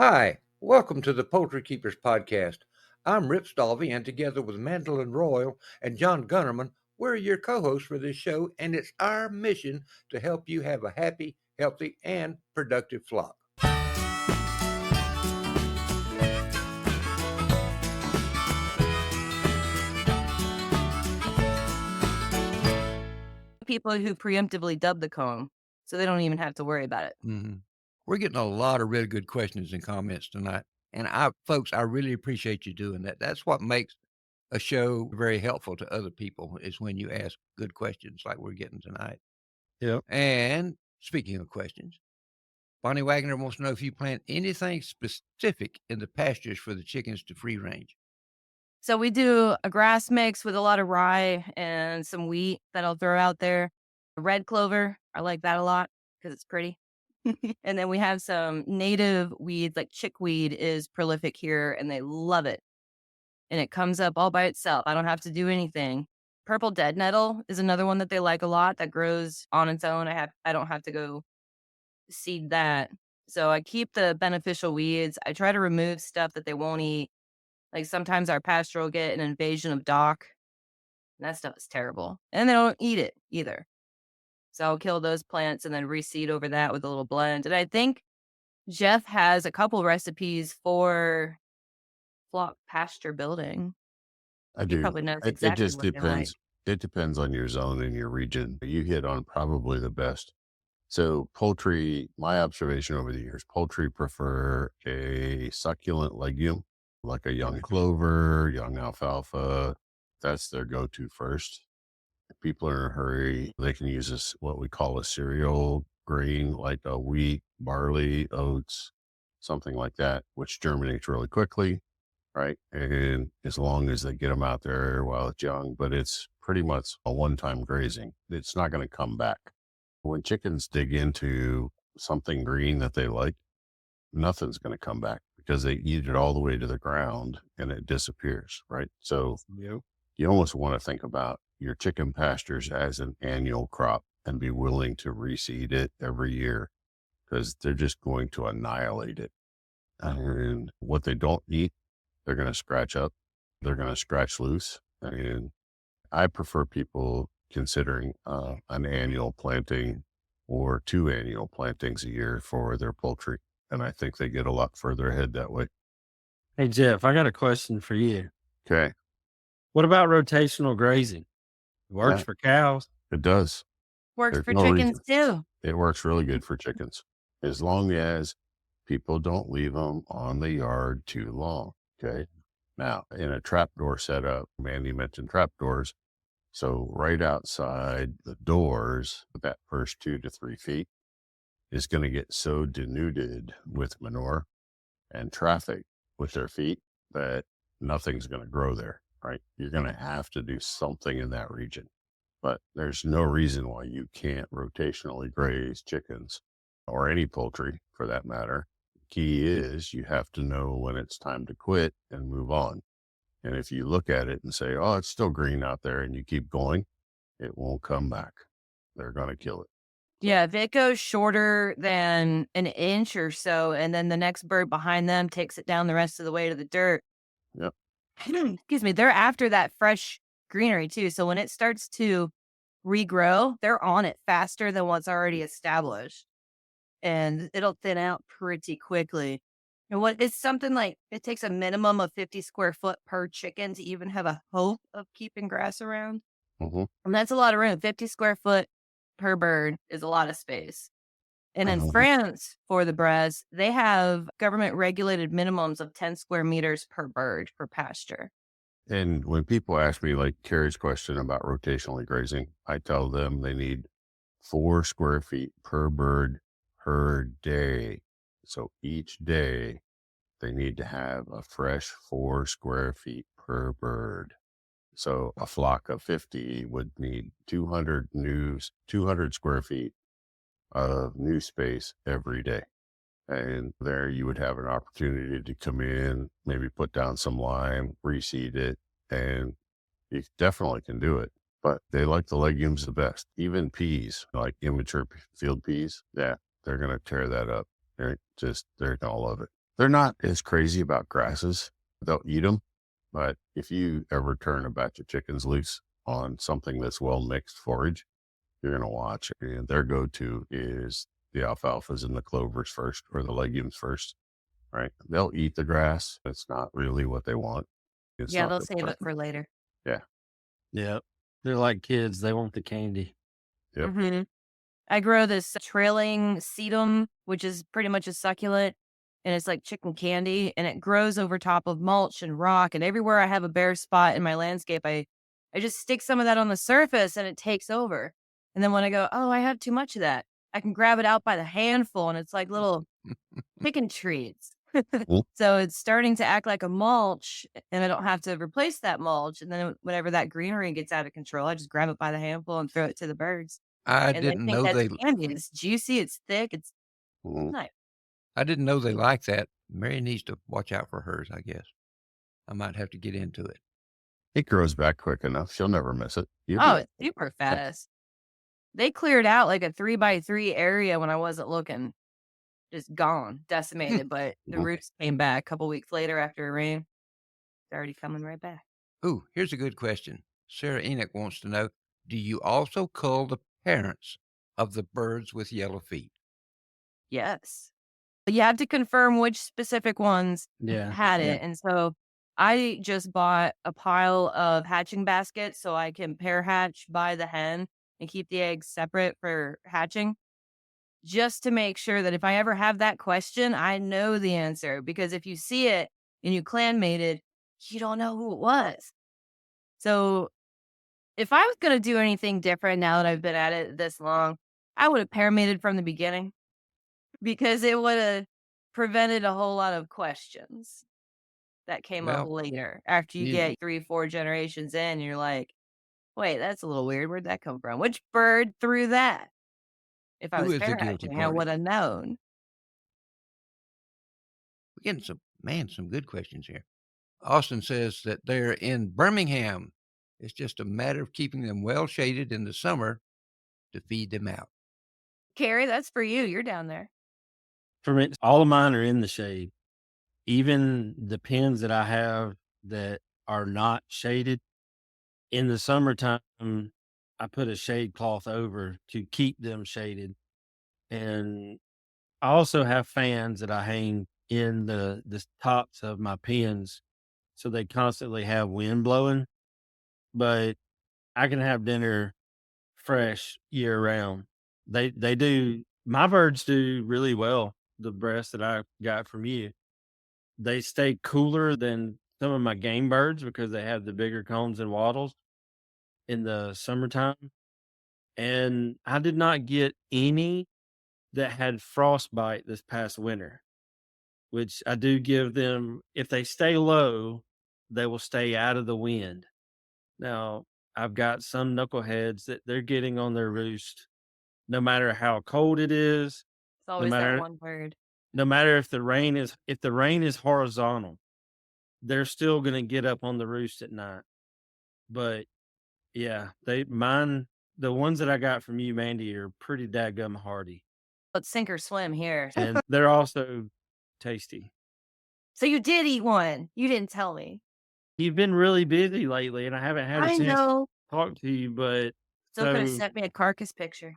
Hi, welcome to the Poultry Keepers Podcast. I'm Rip Stalvey, and together with Mandelyn Royal and John Gunnerman, we're your co-hosts for this show, and it's our mission to help you have a happy, healthy, and productive flock. People who preemptively dub the comb, so they don't even have to worry about it. Mm-hmm. We're getting a lot of really good questions and comments tonight, and folks, I really appreciate you doing that. That's what makes a show very helpful to other people, is when you ask good questions like we're getting tonight. Yep. And speaking of questions, Bonnie Wagner wants to know if you plant anything specific in the pastures for the chickens to free range. So we do a grass mix with a lot of rye and some wheat that I'll throw out there. Red clover, I like that a lot because it's pretty. And then we have some native weeds, like chickweed is prolific here, and they love it. And it comes up all by itself. I don't have to do anything. Purple dead nettle is another one that they like a lot that grows on its own. I don't have to go seed that. So I keep the beneficial weeds. I try to remove stuff that they won't eat. Like sometimes our pasture will get an invasion of dock. And that stuff is terrible. And they don't eat it either. So I'll kill those plants and then reseed over that with a little blend. And I think Jeff has a couple recipes for flock pasture building. I He do. probably knows It exactly just what they like. depends. It depends on your zone and your region. You hit on probably the best. So poultry, my observation over the years, poultry prefer a succulent legume, like a young clover, young alfalfa. That's their go-to first. If people are in a hurry, they can use this, what we call a cereal grain, like a wheat, barley, oats, something like that, which germinates really quickly. Right. And as long as they get them out there while it's young, but it's pretty much a one-time grazing. It's not going to come back. When chickens dig into something green that they like, nothing's going to come back because they eat it all the way to the ground and it disappears. Right. So you almost want to think about your chicken pastures as an annual crop and be willing to reseed it every year because they're just going to annihilate it. And what they don't eat, they're going to scratch up. They're going to scratch loose. And I prefer people considering an annual planting or 2 annual plantings a year for their poultry. And I think they get a lot further ahead that way. Hey, Jeff, I got a question for you. Okay. What about rotational grazing? It works for cows. It does. Works There's for no chickens too. It works really good for chickens as long as people don't leave them on the yard too long. Okay. Now, in a trapdoor setup, Mandy mentioned trapdoors. So right outside the doors, that first 2 to 3 feet is going to get so denuded with manure and traffic with their feet that nothing's going to grow there, right? You're going to have to do something in that region. But there's no reason why you can't rotationally graze chickens or any poultry for that matter. Key is you have to know when it's time to quit and move on. And if you look at it and say, oh, it's still green out there and you keep going, it won't come back. They're going to kill it. Yeah, if it goes shorter than an inch or so, and then the next bird behind them takes it down the rest of the way to the dirt. Yep. Excuse me, they're after that fresh greenery too. So when it starts to regrow, they're on it faster than what's already established. And it'll thin out pretty quickly. And it's something like it takes a minimum of 50 square foot per chicken to even have a hope of keeping grass around. Mm-hmm. And that's a lot of room. 50 square foot per bird is a lot of space. And in France, for the Bresse, they have government regulated minimums of 10 square meters per bird per pasture. And when people ask me, like Carey's question about rotationally grazing, I tell them they need 4 square feet per bird per day. So each day they need to have a fresh 4 square feet per bird. So a flock of 50 would need 200 square feet of new space every day. And there you would have an opportunity to come in, maybe put down some lime, reseed it, and you definitely can do it. But they like the legumes the best. Even peas, like immature field peas, yeah, they're going to tear that up. They're going to love it. They're not as crazy about grasses. They'll eat them. But if you ever turn a batch of chickens loose on something that's well mixed forage, you're going to watch. And their go-to is the alfalfas and the clovers first, or the legumes first, right? They'll eat the grass. It's not really what they want. It's Yeah, not they'll the save it plant. for later. Yeah. Yep. They're like kids. They want the candy. Yep. hmm I grow this trailing sedum, which is pretty much a succulent, and it's like chicken candy, and it grows over top of mulch and rock. And everywhere I have a bare spot in my landscape, I just stick some of that on the surface, and it takes over. And then when I go, oh, I have too much of that, I can grab it out by the handful, and it's like little chicken treats. Mm. So it's starting to act like a mulch, and I don't have to replace that mulch. And then whenever that greenery gets out of control, I just grab it by the handful and throw it to the birds. I And they didn't think know that's they candy. It's juicy, it's thick, it's Mhm. nice. I didn't know they like that. Mary needs to watch out for hers, I guess. I might have to get into it. It grows back quick enough. She'll never miss it. You'll Oh, be it's super fast. They cleared out like a 3x3 area when I wasn't looking. Just gone, decimated, but the Mhm. roots came back a couple weeks later after a rain. It's already coming right back. Ooh, here's a good question. Sarah Enoch wants to know, do you also cull the parents of the birds with yellow feet? Yes. But you have to confirm which specific ones Yeah. had Yeah. it. And so I just bought a pile of hatching baskets so I can pair hatch by the hen and keep the eggs separate for hatching, just to make sure that if I ever have that question, I know the answer. Because if you see it and you clanmated, you don't know who it was. So if I was going to do anything different now that I've been at it this long, I would have pair mated from the beginning, because it would have prevented a whole lot of questions that came up Well, later after you you, get 3, 4 generations in. You're like, wait, that's a little weird. Where'd that come from? Which bird threw that? If I who was is the pair guilty hatching, I party? would have known. We're getting some good questions here. Austin says that they're in Birmingham. It's just a matter of keeping them well shaded in the summer to feed them out. Carrie, that's for you. You're down there. For me, all of mine are in the shade. Even the pens that I have that are not shaded, in the summertime, I put a shade cloth over to keep them shaded. And I also have fans that I hang in the tops of my pens so they constantly have wind blowing. But I can have dinner fresh year round. They do, my birds do really well. The breast that I got from you, they stay cooler than some of my game birds because they have the bigger cones and wattles in the summertime. And I did not get any that had frostbite this past winter, which I do give them. If they stay low, they will stay out of the wind. Now, I've got some knuckleheads that they're getting on their roost no matter how cold it is, It's no always that matter one bird. no matter if the rain is horizontal, they're still going to get up on the roost at night. But yeah, the ones that I got from you, Mandy, are pretty dadgum hardy, It's sink or swim here. and they're also tasty. So you did eat one. You didn't tell me. You've been really busy lately, and I haven't had a I chance to know. talk to you. But Still could have so sent me a carcass picture.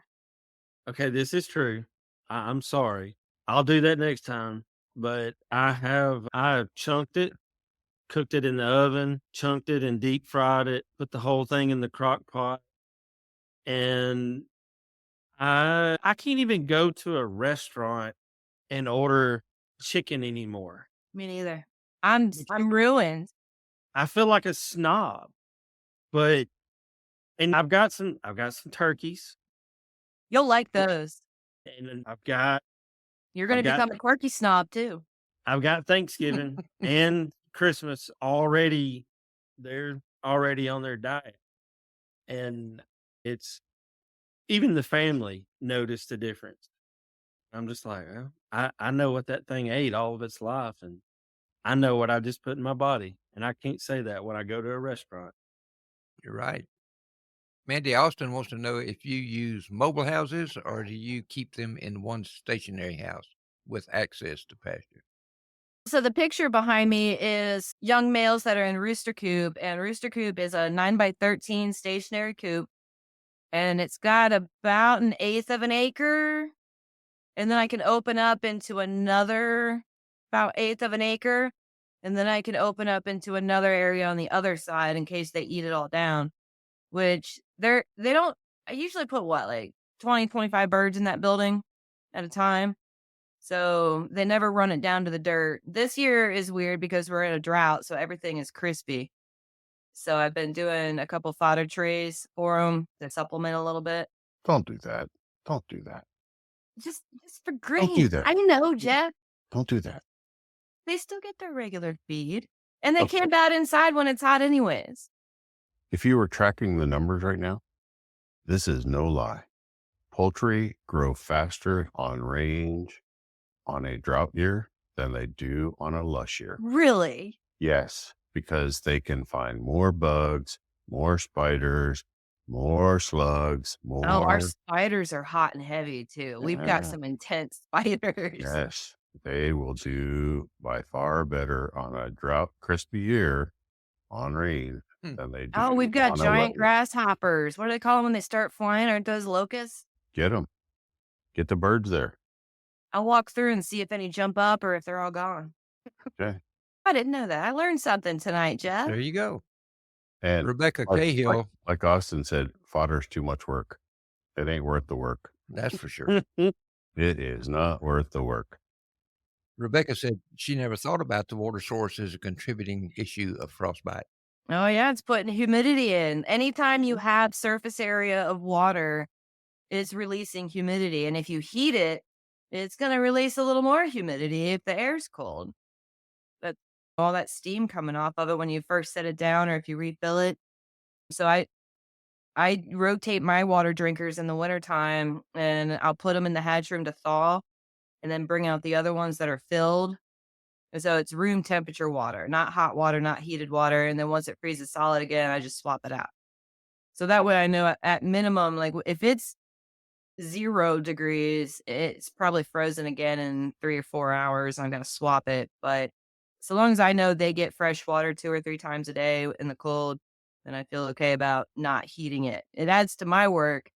okay, this is true. I'm sorry. I'll do that next time. But I chunked it, cooked it in the oven, chunked it and deep fried it, put the whole thing in the crock pot. And I can't even go to a restaurant and order chicken anymore. Me neither. I'm ruined. I feel like a snob. But and I've got some turkeys, You'll like those. and then You're going I've to got become a quirky snob too. I've got Thanksgiving and Christmas already. They're already on their diet. And it's even the family noticed the difference. I'm just like, well, I know what that thing ate all of its life, and I know what I just put in my body. And I can't say that when I go to a restaurant. You're right. Mandy Austin wants to know if you use mobile houses or do you keep them in one stationary house with access to pasture? So the picture behind me is young males that are in rooster coop, and rooster coop is a 9 by 13 stationary coop, and it's got about 1/8 of an acre, and then I can open up into another about 1/8 of an acre, and then I can open up into another area on the other side in case they eat it all down. Which they don't. I usually put what, like 20, 25 birds in that building at a time. So they never run it down to the dirt. This year is weird because we're in a drought, so everything is crispy. So I've been doing a couple fodder trays for them to supplement a little bit. Don't do that. Don't do that. Just for Don't grain. do that. I know, Jeff. Don't do that. They still get their regular feed. And they Okay. camp out inside when it's hot anyways. If you were tracking the numbers right now, this is no lie. Poultry grow faster on range on a drought year than they do on a lush year. Really? Yes, because they can find more bugs, more spiders, more slugs, Oh, our more. spiders are hot and heavy too. We've got Yeah. some intense spiders. Yes, they will do by far better on a drought crispy year on rain than they do Oh, we've got on a giant wet. grasshoppers. What do they call them when they start flying? Aren't those locusts? Get them. Get the birds there. I'll walk through and see if any jump up or if they're all gone. Okay. I didn't know that. I learned something tonight, Jeff. There you go. And Rebecca like Cahill, like Austin said, fodder's too much work. It ain't worth the work. that's for sure. It is not worth the work. Rebecca said she never thought about the water source as a contributing issue of frostbite. Oh, yeah. It's putting humidity in. Anytime you have surface area of water, it's releasing humidity. And if you heat it, it's going to release a little more humidity if the air's cold. That's all that steam coming off of it when you first set it down or if you refill it. So I rotate my water drinkers in the wintertime and I'll put them in the hatch room to thaw and then bring out the other ones that are filled. And so it's room temperature water, not hot water, not heated water. And then once it freezes solid again, I just swap it out. So that way I know at minimum, like if it's 0 degrees, it's probably frozen again in 3 or 4 hours. I'm going to swap it. But so long as I know they get fresh water 2 or 3 times a day in the cold, then I feel okay about not heating it. It adds to my work,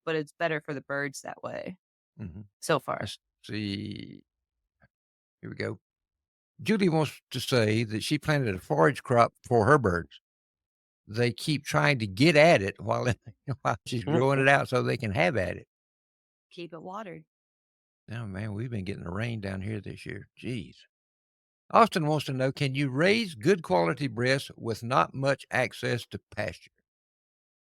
but it's better for the birds that way so far. Let's see. Here we go. Judy wants to say that she planted a forage crop for her birds. They keep trying to get at it while she's growing it out so they can have at it. Keep it watered. Oh, man, we've been getting the rain down here this year. Jeez. Austin wants to know, can you raise good quality breasts with not much access to pasture?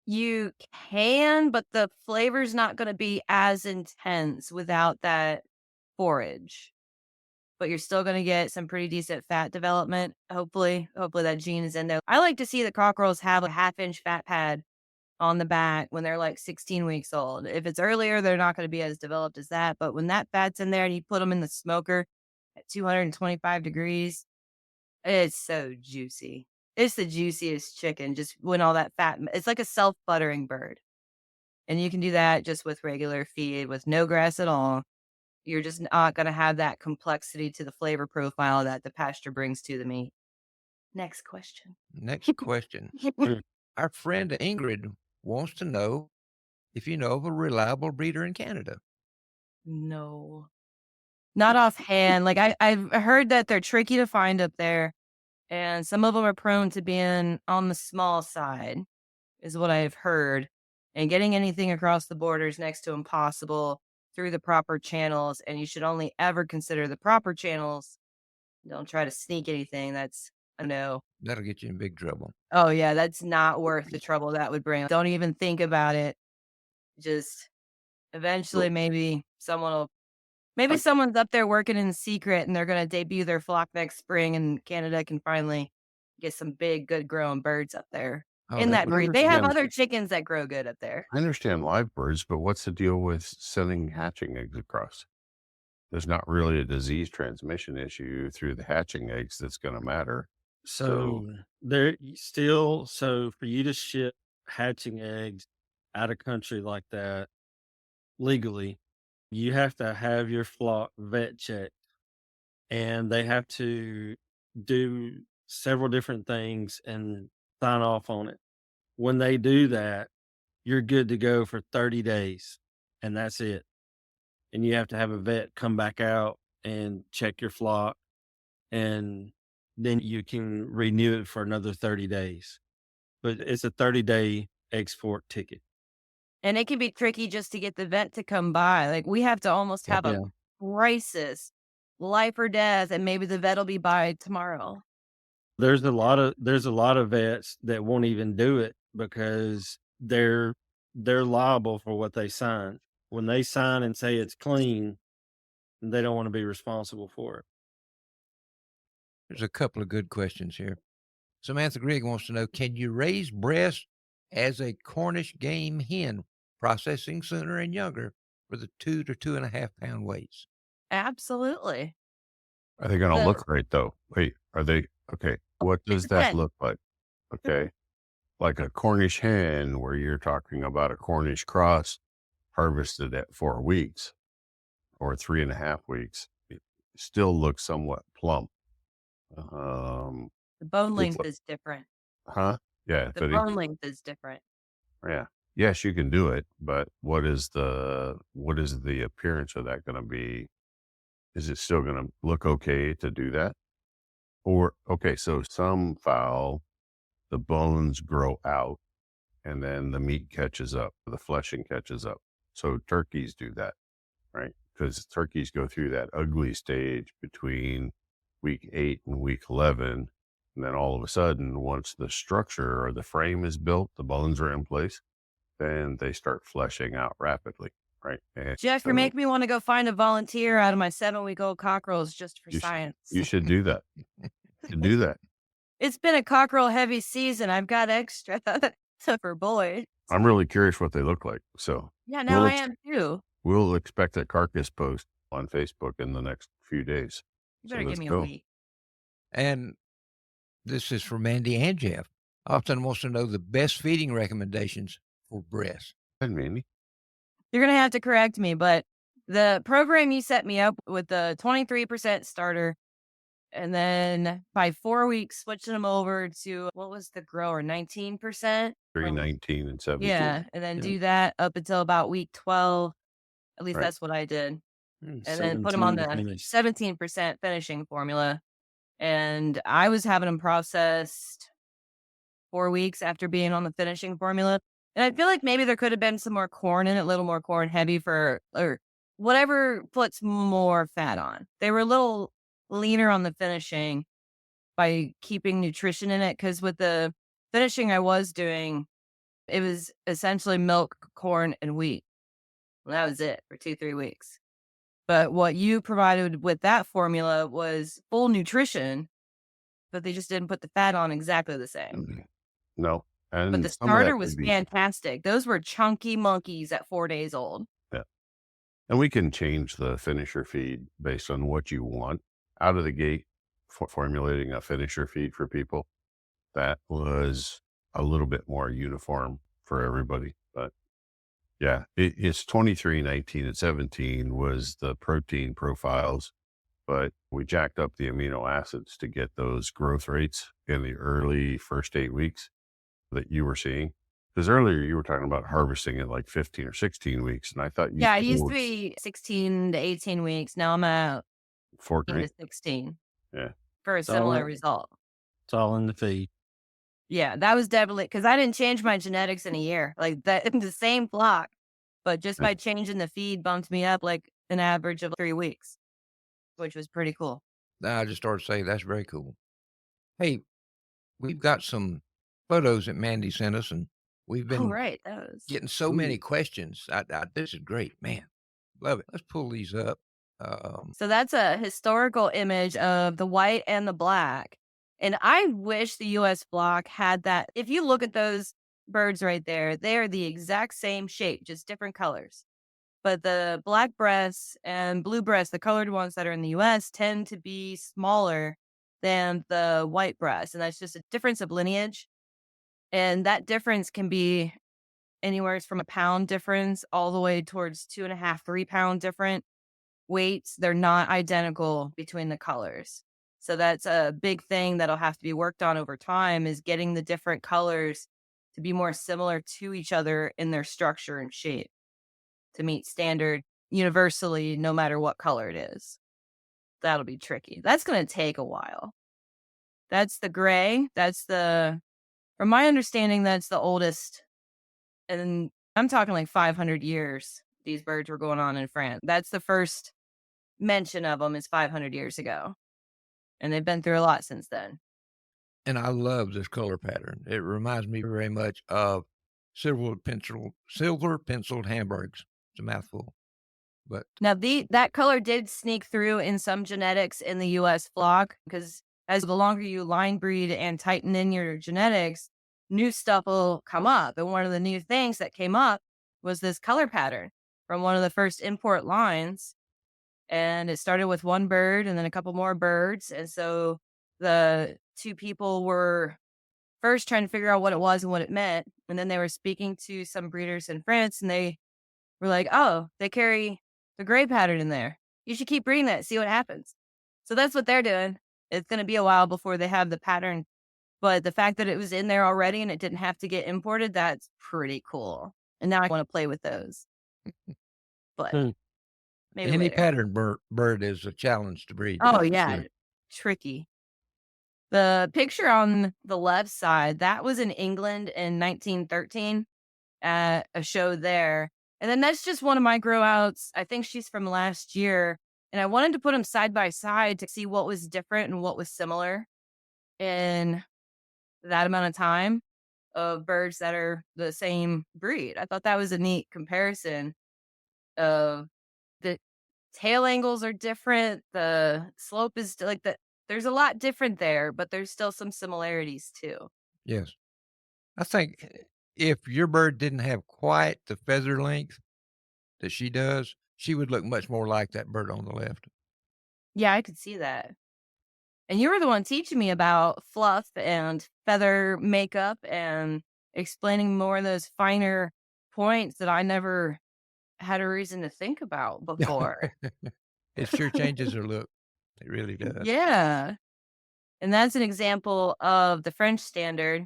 You can, but the flavor's not going to be as intense without that forage. But you're still going to get some pretty decent fat development. Hopefully that gene is in there. I like to see the cockerels have a 1/2 inch fat pad on the back when they're like 16 weeks old. If it's earlier, they're not going to be as developed as that. But when that fat's in there and you put them in the smoker at 225 degrees, it's so juicy. It's the juiciest chicken, just when all that fat, it's like a self-buttering bird. And you can do that just with regular feed, with no grass at all. You're just not going to have that complexity to the flavor profile that the pasture brings to the meat. Next question. Next question. Our friend Ingrid wants to know if you know of a reliable breeder in Canada. No. Not offhand. Like I've heard that they're tricky to find up there. And some of them are prone to being on the small side, is what I've heard. And getting anything across the border is next to impossible through the proper channels. And you should only ever consider the proper channels. Don't try to sneak anything. That's a no. That'll get you in big trouble. Oh, yeah. That's not worth the trouble that would bring. Don't even think about it. Just eventually, maybe someone's up there working in secret and they're going to debut their flock next spring and Canada can finally get some big, good growing birds up there in that breed. They have other chickens that grow good up there. I understand live birds, but what's the deal with sending hatching eggs across? There's not really a disease transmission issue through the hatching eggs that's going to matter. So there still, so for you to ship hatching eggs out of country like that legally, you have to have your flock vet checked. and they have to do several different things and sign off on it. When they do that, you're good to go for 30 days, and that's it. And you have to have a vet come back out and check your flock, and then you can renew it for another 30 days. But it's a 30-day export ticket. And it can be tricky just to get the vet to come by. Like, we have to almost have a crisis, life or death, and maybe the vet will be by tomorrow. There's a lot of vets that won't even do it because they're liable for what they sign. When they sign and say it's clean, they don't want to be responsible for it. There's a couple of good questions here. Samantha Grigg wants to know, can you raise Bresse as a Cornish game hen, processing sooner and younger for the 2 to 2.5 pound weights? Absolutely. Are they going to look right though? Wait, are they? Okay. What does that look like? Okay. Like a Cornish hen, where you're talking about a Cornish cross harvested at 4 weeks or 3.5 weeks, it still looks somewhat plump. The bone length is different. Huh? Yeah. The bone length is different. Yeah. Yes, you can do it, but what is the appearance of that going to be? Is it still going to look okay to do that? Or, okay, so some fowl, the bones grow out and then the meat catches up, the fleshing catches up. So turkeys do that, right? Because turkeys go through that ugly stage between week 8 and week 11. And then all of a sudden, once the structure or the frame is built, the bones are in place, then they start fleshing out rapidly, right? And Jeff, so you're making me want to go find a volunteer out of my 7-week-old cockerels just for science. you should do that. You should do that. It's been a cockerel heavy season. I've got extra for boys. I'm really curious what they look like. So yeah, now I am too. We'll expect a carcass post on Facebook in the next few days. You better give me a week. And this is for Mandy and Jeff. Austin wants to know the best feeding recommendations for Bresse. And Mandy, you're going to have to correct me, but the program you set me up with the 23% starter, and then by 4 weeks, switching them over to, what was the grower, 19%? 319 and 17. Yeah, and then do that up until about week 12. At least that's what I did. And then put them on the 17% finishing formula. And I was having them processed 4 weeks after being on the finishing formula. And I feel like maybe there could have been some more corn in it, a little more corn heavy or whatever puts more fat on. They were a little leaner on the finishing by keeping nutrition in it. Because with the finishing I was doing, it was essentially milk, corn, and wheat. Well, that was it for 2-3 weeks. But what you provided with that formula was full nutrition, but they just didn't put the fat on exactly the same. No. But the starter was fantastic. Those were chunky monkeys at 4 days old. Yeah. And we can change the finisher feed based on what you want. Out of the gate, formulating a finisher feed for people, that was a little bit more uniform for everybody. But yeah, it's 23, 19, and 17 was the protein profiles, but we jacked up the amino acids to get those growth rates in the early first 8 weeks that you were seeing. Because earlier you were talking about harvesting at like 15 or 16 weeks. And I thought it used to be 16 to 18 weeks. Now I'm at 14 to 16. Yeah. For a similar result. It's all in the feed. Yeah, that was definitely, because I didn't change my genetics in a year. Like that in the same flock. But just by changing the feed bumped me up like an average of 3 weeks, which was pretty cool. I just started saying that's very cool. Hey, we've got some photos that Mandy sent us, and we've been getting so many questions. This is great, man. Love it. Let's pull these up. So that's a historical image of the white and the black. And I wish the U.S. block had that. If you look at those birds right there, they are the exact same shape, just different colors. But the black Bresse and blue Bresse, the colored ones that are in the U.S., tend to be smaller than the white Bresse. And that's just a difference of lineage. And that difference can be anywhere from a pound difference all the way towards 2.5, 3 pound different. weights, they're not identical between the colors. So that's a big thing that'll have to be worked on over time, is getting the different colors to be more similar to each other in their structure and shape to meet standard universally, no matter what color it is. That'll be tricky. That's going to take a while. That's the gray. From my understanding, that's the oldest. And I'm talking like 500 years these birds were going on in France. That's the first mention of them, is 500 years ago. And they've been through a lot since then. And I love this color pattern. It reminds me very much of silver penciled hamburgs. It's a mouthful. But now that color did sneak through in some genetics in the U.S. flock, because as the longer you line breed and tighten in your genetics, new stuff will come up. And one of the new things that came up was this color pattern from one of the first import lines. And it started with one bird and then a couple more birds. And so the two people were first trying to figure out what it was and what it meant. And then they were speaking to some breeders in France, and they were like, oh, they carry the gray pattern in there. You should keep breeding that, see what happens. So that's what they're doing. It's going to be a while before they have the pattern. But the fact that it was in there already and it didn't have to get imported, that's pretty cool. And now I want to play with those. But maybe any later. pattern bird is a challenge to breed. Oh, yeah. Sure. Tricky. The picture on the left side, that was in England in 1913 at a show there. And then that's just one of my grow outs. I think she's from last year. And I wanted to put them side by side to see what was different and what was similar in that amount of time of birds that are the same breed. I thought that was a neat comparison of the tail angles are different. The slope is like there's a lot different there, but there's still some similarities too. Yes. I think if your bird didn't have quite the feather length that she does, she would look much more like that bird on the left. Yeah, I could see that. And you were the one teaching me about fluff and feather makeup and explaining more of those finer points that I never had a reason to think about before. It sure changes her look. It really does. Yeah. And that's an example of the French standard.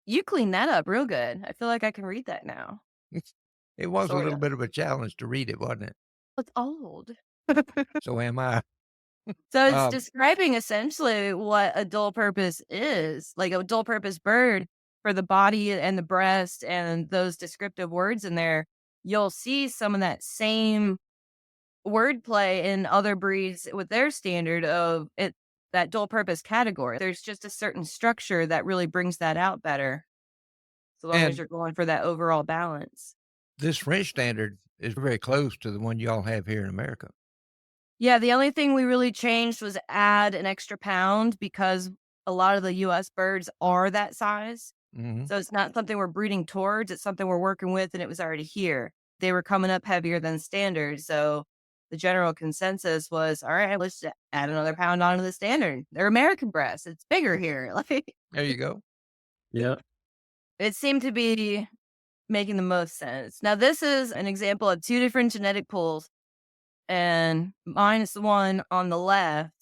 You cleaned that up real good. I feel like I can read that now. It was a little bit of a challenge to read it, wasn't it? It's old. So am I. So it's describing essentially what a dual purpose is, like a dual purpose bird for the body and the breast and those descriptive words in there. You'll see some of that same wordplay in other breeds with their standard of it, that dual purpose category. There's just a certain structure that really brings that out better. So long as you're going for that overall balance. This French standard is very close to the one y'all have here in America. Yeah, the only thing we really changed was add an extra pound because a lot of the U.S. birds are that size. Mm-hmm. So it's not something we're breeding towards. It's something we're working with, and it was already here. They were coming up heavier than standard. So the general consensus was, all right, let's add another pound onto the standard. They're American breasts. It's bigger here. There you go. Yeah. It seemed to be making the most sense. Now, this is an example of two different genetic pools. And mine is the one on the left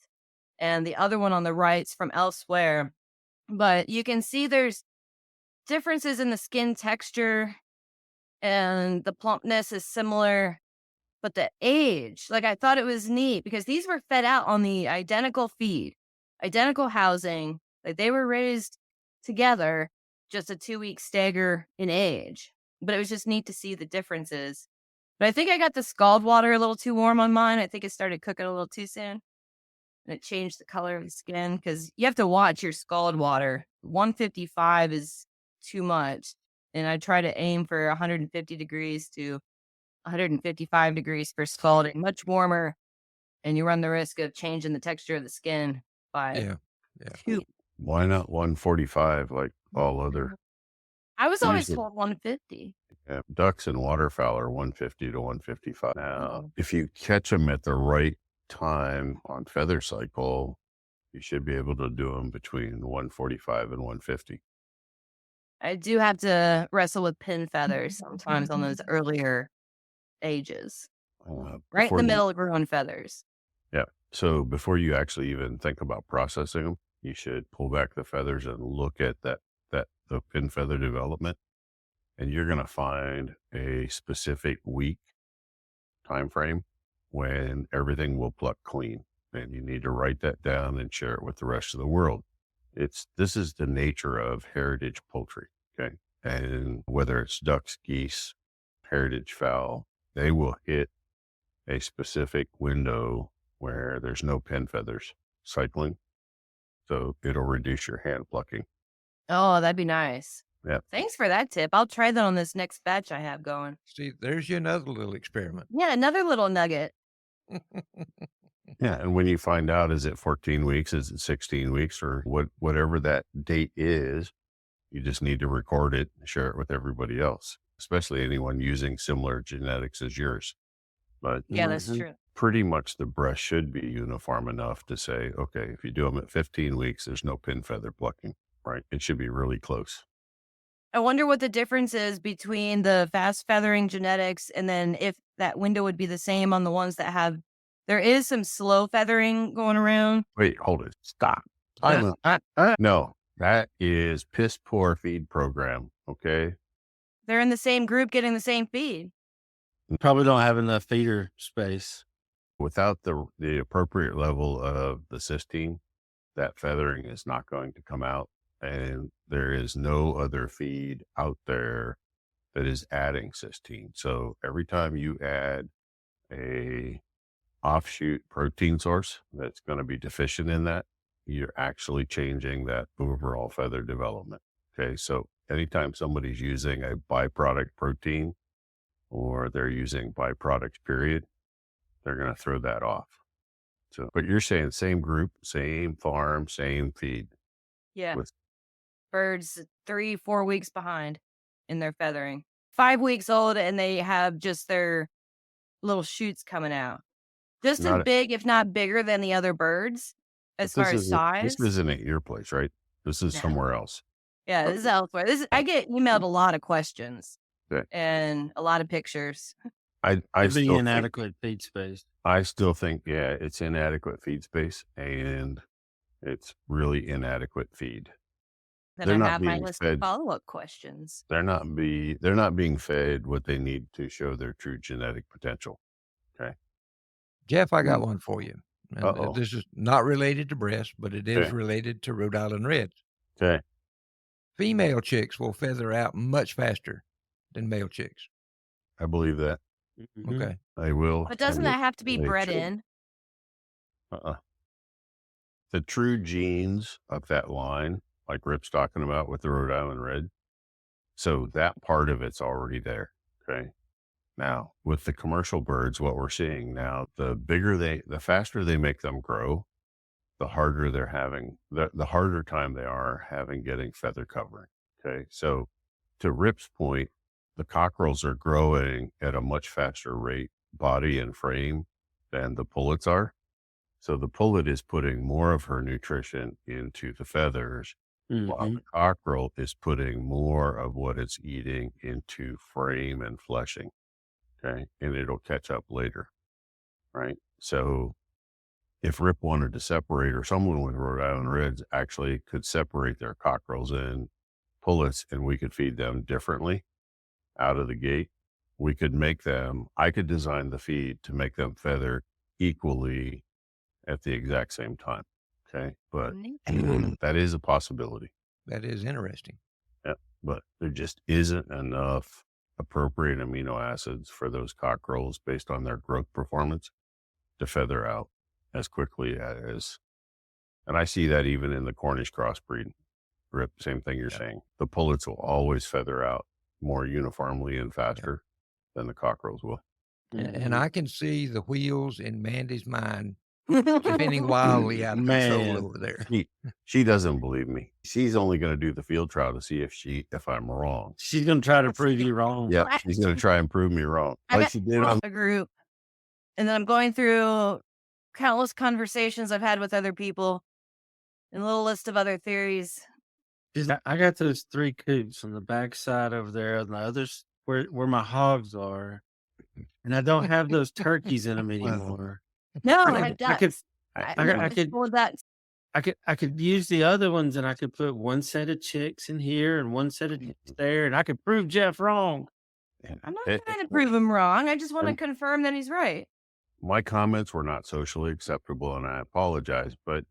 and the other one on the right's from elsewhere. But you can see there's differences in the skin texture and the plumpness is similar. But the age, I thought it was neat because these were fed out on the identical feed, identical housing. They were raised together, just a 2-week stagger in age. But it was just neat to see the differences. But I think I got the scald water a little too warm on mine. I think it started cooking a little too soon. And it changed the color of the skin because you have to watch your scald water. 155 is too much. And I try to aim for 150 degrees to 155 degrees for scalding. Much warmer. And you run the risk of changing the texture of the skin by 2. Why not 145 like all other? I was always told 150. Yeah, ducks and waterfowl are 150 to 155. Now, if you catch them at the right time on feather cycle, you should be able to do them between 145 and 150. I do have to wrestle with pin feathers sometimes on those earlier ages. Right in before the you- middle of growing feathers. Yeah. So before you actually even think about processing them, you should pull back the feathers and look at the pin feather development. And you're going to find a specific week time frame when everything will pluck clean. And you need to write that down and share it with the rest of the world. This is the nature of heritage poultry. Okay. And whether it's ducks, geese, heritage fowl, they will hit a specific window where there's no pin feathers cycling. So it'll reduce your hand plucking. Oh, that'd be nice. Yeah. Thanks for that tip. I'll try that on this next batch I have going. See, there's you another little experiment. Yeah, another little nugget. Yeah. And when you find out, is it 14 weeks? Is it 16 weeks or whatever that date is, you just need to record it and share it with everybody else, especially anyone using similar genetics as yours. But Yeah, that's true. pretty much the breast should be uniform enough to say, okay, if you do them at 15 weeks, there's no pin feather plucking, right? It should be really close. I wonder what the difference is between the fast feathering genetics and then if that window would be the same on the ones that have. There is some slow feathering going around. Wait, hold it. Stop. No, that is piss poor feed program. Okay. They're in the same group getting the same feed. Probably don't have enough feeder space. Without the appropriate level of the cysteine, that feathering is not going to come out. And there is no other feed out there that is adding cysteine. So every time you add a offshoot protein source that's going to be deficient in that, you're actually changing that overall feather development. Okay. So anytime somebody's using a byproduct protein or they're using byproducts, period, they're going to throw that off. So, but you're saying same group, same farm, same feed. Yeah. With- Birds 3-4 weeks behind in their feathering. 5 weeks old and they have just their little shoots coming out. Just as big, if not bigger than the other birds as far as size. This isn't at your place, right? This is somewhere else. Yeah, this is elsewhere. I get emailed a lot of questions Okay. and a lot of pictures. I It'd be still inadequate feed space. I still think, yeah, it's inadequate feed space and it's really inadequate feed. Then They're I not have my being list fed- of follow-up questions. They're not being fed what they need to show their true genetic potential. Okay. Jeff, I got one for you. And Uh-oh. this is not related to breast, but it is Okay. related to Rhode Island Reds. Okay. Female chicks will feather out much faster than male chicks. I believe that. Mhm. Okay. I will. But doesn't that have to be they bred should. in? The true genes of that line, like Rip's talking about with the Rhode Island Red. So that part of it's already there. Okay. Now with the commercial birds, what we're seeing now, the faster they make them grow, the harder they're having, the harder time they are having getting feather covering. Okay. So to Rip's point, the cockerels are growing at a much faster rate, body and frame, than the pullets are. So the pullet is putting more of her nutrition into the feathers, while Mhm. the cockerel is putting more of what it's eating into frame and fleshing. Okay. And it'll catch up later. Right. So if Rip wanted to separate, or someone with Rhode Island Reds actually could separate their cockerels and pullets, and we could feed them differently out of the gate, I could design the feed to make them feather equally at the exact same time. Okay. But that is a possibility. That is interesting. Yeah. But there just isn't enough appropriate amino acids for those cockerels based on their growth performance to feather out as quickly as, and I see that even in the Cornish crossbreed. Rip, same thing you're saying. The pullets will always feather out more uniformly and faster than the cockerels will. And I can see the wheels in Mandy's mind spinning wildly out of control Man. over there. She doesn't believe me. She's only going to do the field trial to see if I'm wrong. She's going to try to prove you wrong. Yeah, she's going to try and prove me wrong. I Like got she did on a group, and then I'm going through countless conversations I've had with other people and a little list of other theories. I got those 3 coops on the back side over there, and the others where my hogs are. and I don't have those turkeys in them anymore. No, I I could, I could, ducks. I, I I was could, full of ducks. I could use the other ones, and I could put one set of chicks in here and one set of chicks there, and I could prove Jeff wrong. I'm not trying to prove him wrong. I just want to and confirm that he's right. my comments were not socially acceptable, and I apologize, but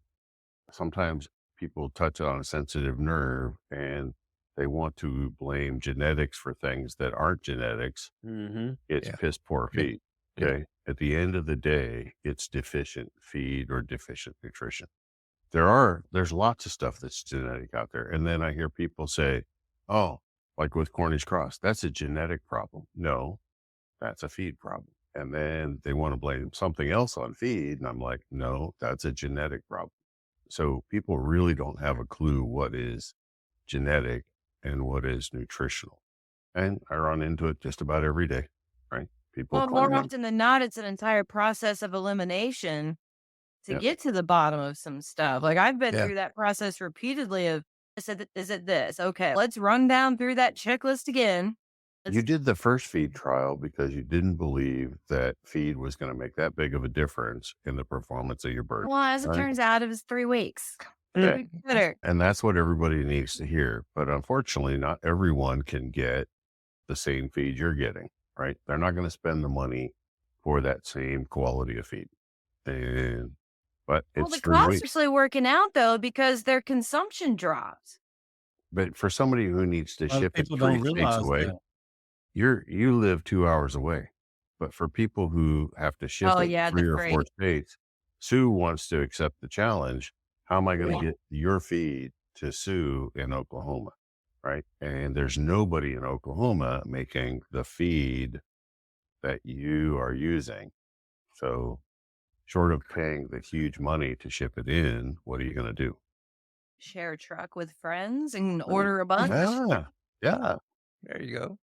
sometimes people touch on a sensitive nerve and they want to blame genetics for things that aren't genetics. Mm-hmm. It's Yeah. piss poor Yeah. feed. Okay. At the end of the day, it's deficient feed or deficient nutrition. There's lots of stuff that's genetic out there. And then I hear people say, oh, like with Cornish cross, that's a genetic problem. No, that's a feed problem. And then they want to blame something else on feed. And I'm like, no, that's a genetic problem. So people really don't have a clue what is genetic and what is nutritional. And I run into it just about every day, right? People Well, more claim, often than not, it's an entire process of elimination to Yep. get to the bottom of some stuff. Like I've been Yeah. through that process repeatedly of, is it this? Okay, let's run down through that checklist again. You did the first feed trial because you didn't believe that feed was going to make that big of a difference in the performance of your bird. Well, as it right? turns out, it was 3 weeks. Okay. Better. And that's what everybody needs to hear. But unfortunately, not everyone can get the same feed you're getting, right? They're not going to spend the money for that same quality of feed. But Well, it's the 3 costs are weeks. still working out though because their consumption dropped. But for somebody who needs to A lot of ship it people 3 don't states realize away, that. you live 2 hours away. But for people who have to ship Oh it yeah, 3 the or 4 freight. states, Sue wants to accept the challenge. How am I going to Yeah. get your feed to Sue in Oklahoma? Right. And there's nobody in Oklahoma making the feed that you are using. So short of paying the huge money to ship it in, what are you going to do? Share a truck with friends and order a bunch. Yeah. There you go.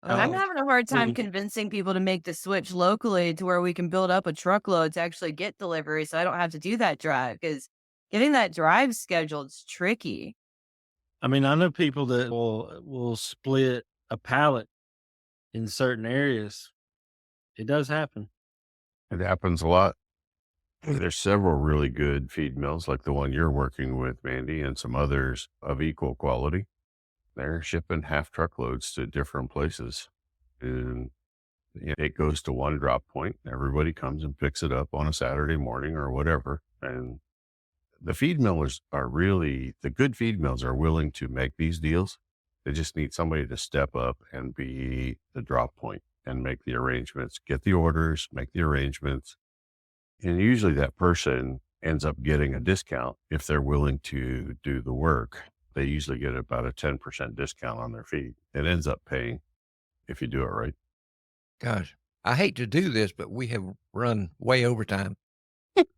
I'm Oh, having a hard time Mm. convincing people to make the switch locally to where we can build up a truckload to actually get delivery so I don't have to do that drive because getting that drive scheduled is tricky. I mean, I know people that will split a pallet in certain areas. It does happen. It happens a lot. There's several really good feed mills like the one you're working with, Mandy, and some others of equal quality. They're shipping half truckloads to different places. And it goes to one drop point. Everybody comes and picks it up on a Saturday morning or whatever. And the feed millers are the good feed mills are willing to make these deals. They just need somebody to step up and be the drop point and make the arrangements, get the orders, make the arrangements. And usually that person ends up getting a discount if they're willing to do the work. They usually get about a 10% discount on their feed. It ends up paying if you do it right. gosh, I hate to do this, but we have run way overtime.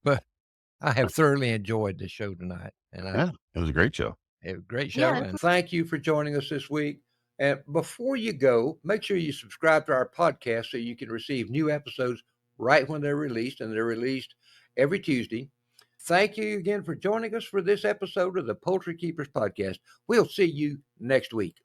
But I have thoroughly enjoyed this show tonight. And Yeah, it was a great show. a great show. Yeah. And thank you for joining us this week. And before you go, make sure you subscribe to our podcast so you can receive new episodes right when they're released. And they're released every Tuesday. Thank you again for joining us for this episode of the Poultry Keepers Podcast. We'll see you next week.